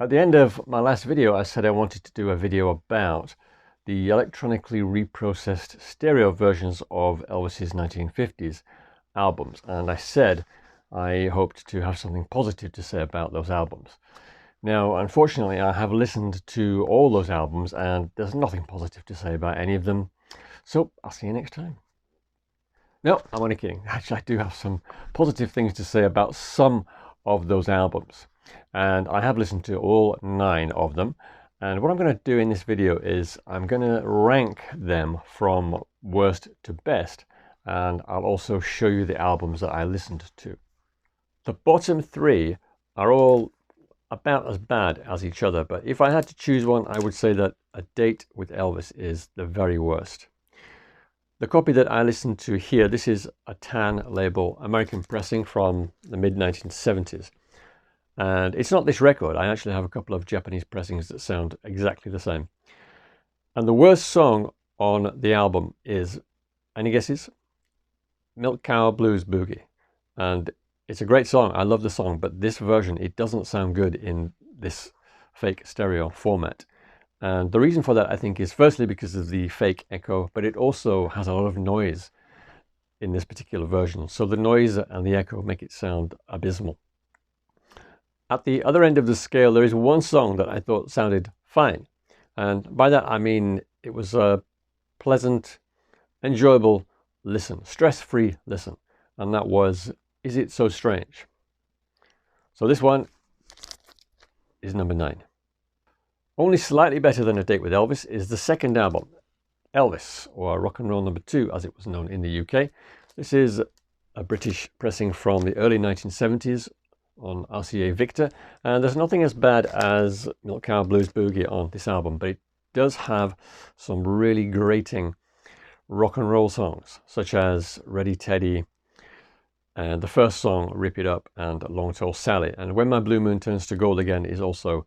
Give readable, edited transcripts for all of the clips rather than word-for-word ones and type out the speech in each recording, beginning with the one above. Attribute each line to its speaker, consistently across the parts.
Speaker 1: At the end of my last video, I said I wanted to do a video about the electronically reprocessed stereo versions of Elvis's 1950s albums, and I said I hoped to have something positive to say about those albums. Now, unfortunately, I have listened to all those albums and there's nothing positive to say about any of them, so I'll see you next time. No, I'm only kidding. Actually, I do have some positive things to say about some of those albums. And I have listened to all 9 of them. And what I'm going to do in this video is I'm going to rank them from worst to best. And I'll also show you the albums that I listened to. The bottom 3 are all about as bad as each other. But if I had to choose one, I would say that A Date with Elvis is the very worst. The copy that I listened to here, this is a tan label American pressing from the mid-1970s. And it's not this record. I actually have a couple of Japanese pressings that sound exactly the same. And the worst song on the album is, any guesses? Milk Cow Blues Boogie. And it's a great song. I love the song, but this version, it doesn't sound good in this fake stereo format. And the reason for that, I think, is firstly because of the fake echo, but it also has a lot of noise in this particular version. So the noise and the echo make it sound abysmal. At the other end of the scale, there is one song that I thought sounded fine. And by that, I mean it was a pleasant, enjoyable listen, stress-free listen. And that was Is It So Strange? So this one is number 9. Only slightly better than A Date with Elvis is the second album, Elvis, or Rock and Roll Number 2, as it was known in the UK. This is a British pressing from the early 1970s on RCA Victor, and there's nothing as bad as Milk Cow Blues Boogie on this album, but it does have some really grating rock and roll songs, such as Ready Teddy, and the first song, Rip It Up, and Long Tall Sally. And When My Blue Moon Turns to Gold Again is also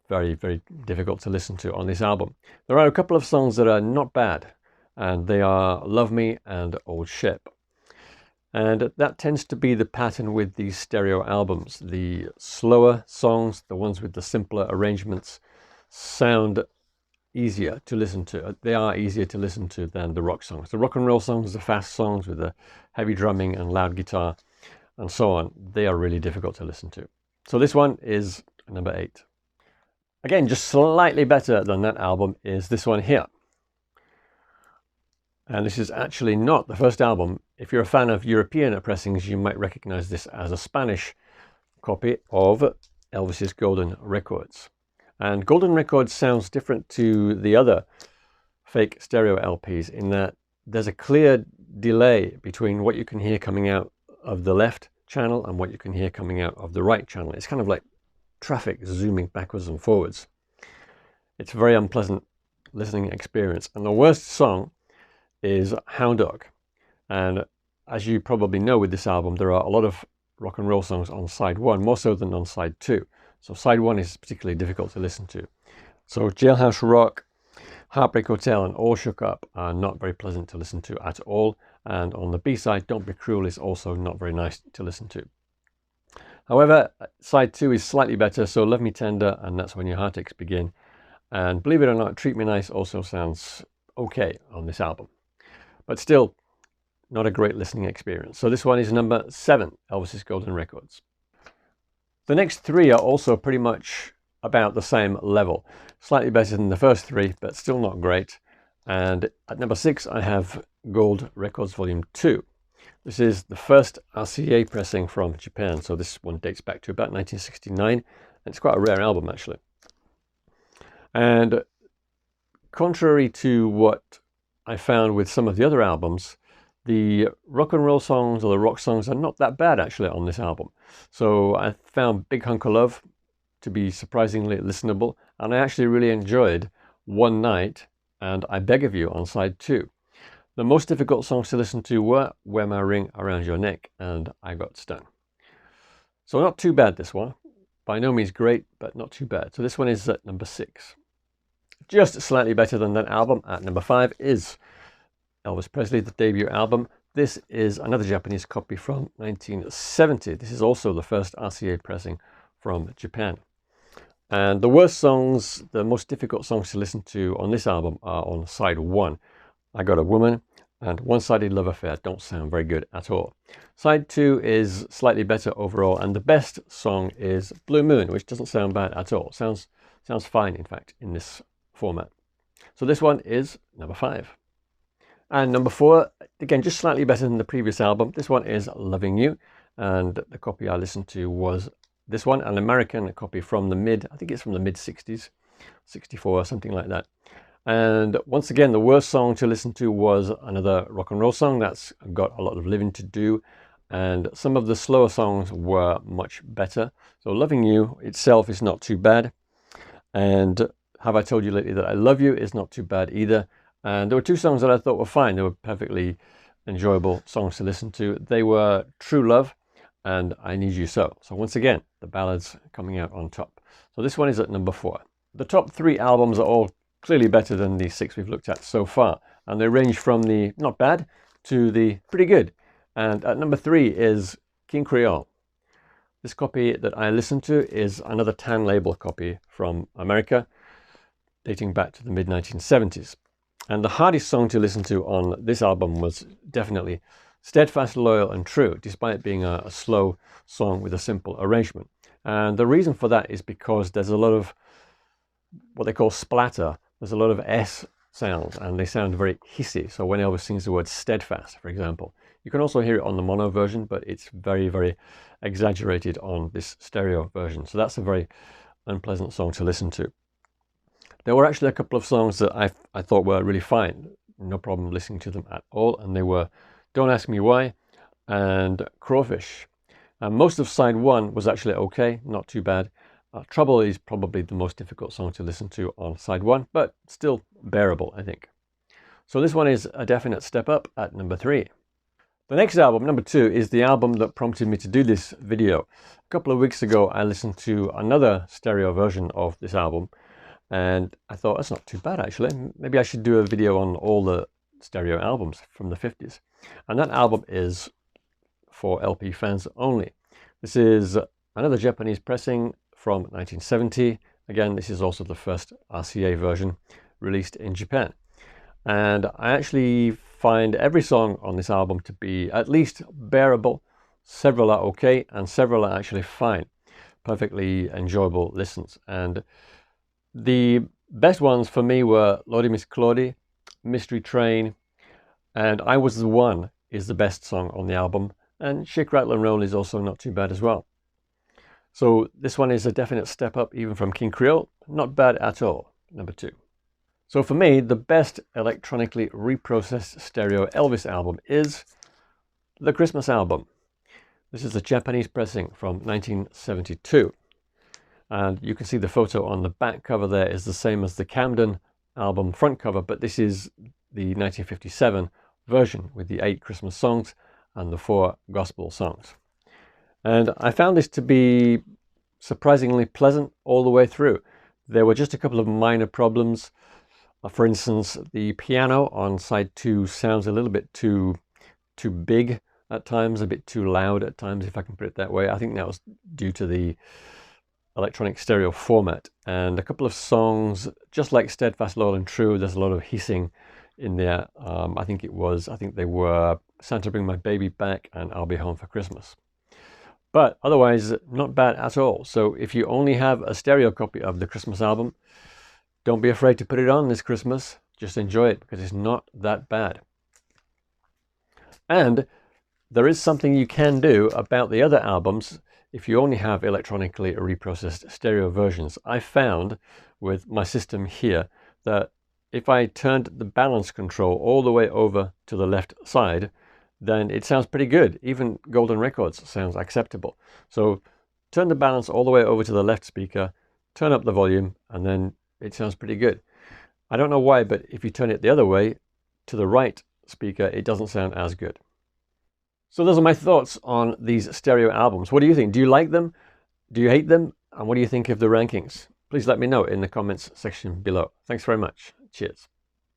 Speaker 1: very, very difficult to listen to on this album. There are a couple of songs that are not bad, and they are Love Me and Old Ship. And that tends to be the pattern with these stereo albums. The slower songs, the ones with the simpler arrangements, sound easier to listen to. They are easier to listen to than the rock songs. The rock and roll songs, the fast songs with the heavy drumming and loud guitar and so on, they are really difficult to listen to. So this one is number 8. Again, just slightly better than that album is this one here. And this is actually not the first album. If you're a fan of European pressings, you might recognize this as a Spanish copy of Elvis's Golden Records. And Golden Records sounds different to the other fake stereo LPs in that there's a clear delay between what you can hear coming out of the left channel and what you can hear coming out of the right channel. It's kind of like traffic zooming backwards and forwards. It's a very unpleasant listening experience. And the worst song is Hound Dog. And as you probably know with this album, there are a lot of rock and roll songs on side 1, more so than on side 2. So side 1 is particularly difficult to listen to. So Jailhouse Rock, Heartbreak Hotel, and All Shook Up are not very pleasant to listen to at all. And on the B-side, Don't Be Cruel is also not very nice to listen to. However, side 2 is slightly better, so Love Me Tender and That's When Your Heartaches Begin. And believe it or not, Treat Me Nice also sounds okay on this album. But still, not a great listening experience. So this one is number 7, Elvis's Golden Records. The next 3 are also pretty much about the same level. Slightly better than the first 3, but still not great. And at number 6, I have Gold Records Volume 2. This is the first RCA pressing from Japan, so this one dates back to about 1969, and it's quite a rare album actually. And contrary to what I found with some of the other albums, the rock and roll songs or the rock songs are not that bad actually on this album. So I found Big Hunk of Love to be surprisingly listenable, and I actually really enjoyed One Night and I Beg of You on side 2. The most difficult songs to listen to were Wear My Ring Around Your Neck and I Got Stung. So not too bad this one. By no means great, but not too bad. So this one is at number 6. Just slightly better than that album at number 5 is Elvis Presley, the debut album. This is another Japanese copy from 1970. This is also the first RCA pressing from Japan. And the worst songs, the most difficult songs to listen to on this album are on side 1. I Got a Woman and One-Sided Love Affair don't sound very good at all. Side 2 is slightly better overall, and the best song is Blue Moon, which doesn't sound bad at all. Sounds fine, in fact, in this format. So this one is number 5. And number 4, again, just slightly better than the previous album. This one is Loving You, and the copy I listened to was this one, an American copy from I think it's from the mid-60s, 64 or something like that. And once again, the worst song to listen to was another rock and roll song that's got a lot of living to do, and some of the slower songs were much better. So Loving You itself is not too bad, and Have I Told You Lately That I Love You is not too bad either. And there were 2 songs that I thought were fine. They were perfectly enjoyable songs to listen to. They were True Love and I Need You So. So once again, the ballads coming out on top. So this one is at number 4. The top 3 albums are all clearly better than the 6 we've looked at so far, and they range from the not bad to the pretty good. And at number 3 is King Creole. This copy that I listened to is another Tan label copy from America, dating back to the mid-1970s. And the hardest song to listen to on this album was definitely Steadfast, Loyal and True, despite it being a slow song with a simple arrangement. And the reason for that is because there's a lot of what they call splatter. There's a lot of S sounds, and they sound very hissy. So when Elvis sings the word steadfast, for example, you can also hear it on the mono version, but it's very, very exaggerated on this stereo version. So that's a very unpleasant song to listen to. There were actually a couple of songs that I thought were really fine. No problem listening to them at all. And they were Don't Ask Me Why and Crawfish. And most of side 1 was actually okay, not too bad. Trouble is probably the most difficult song to listen to on side 1, but still bearable, I think. So this one is a definite step up at number 3. The next album, number 2, is the album that prompted me to do this video. A couple of weeks ago, I listened to another stereo version of this album, and I thought, that's not too bad, actually. Maybe I should do a video on all the stereo albums from the 50s. And that album is for LP fans only. This is another Japanese pressing from 1970. Again, this is also the first RCA version released in Japan. And I actually find every song on this album to be at least bearable. Several are okay, and several are actually fine. Perfectly enjoyable listens. And the best ones for me were Lordy Miss Claudie, Mystery Train, and I Was the One is the best song on the album. And Shake, Rattle and Roll is also not too bad as well. So this one is a definite step up even from King Creole. Not bad at all, number 2. So for me, the best electronically reprocessed stereo Elvis album is the Christmas album. This is a Japanese pressing from 1972. And you can see the photo on the back cover there is the same as the Camden album front cover, but this is the 1957 version with the 8 Christmas songs and the 4 gospel songs. And I found this to be surprisingly pleasant all the way through. There were just a couple of minor problems. For instance, the piano on side 2 sounds a little bit too big at times, a bit too loud at times, if I can put it that way. I think that was due to the electronic stereo format. And a couple of songs, just like Steadfast, Loyal and True, there's a lot of hissing in there. I think they were Santa Bring My Baby Back and I'll Be Home for Christmas. But otherwise, not bad at all. So if you only have a stereo copy of the Christmas album, don't be afraid to put it on this Christmas. Just enjoy it because it's not that bad. And there is something you can do about the other albums if you only have electronically reprocessed stereo versions. I found with my system here that if I turned the balance control all the way over to the left side, then it sounds pretty good. Even Golden Records sounds acceptable. So turn the balance all the way over to the left speaker, turn up the volume, and then it sounds pretty good. I don't know why, but if you turn it the other way to the right speaker, it doesn't sound as good. So those are my thoughts on these stereo albums. What do you think? Do you like them? Do you hate them? And what do you think of the rankings? Please let me know in the comments section below. Thanks very much. Cheers.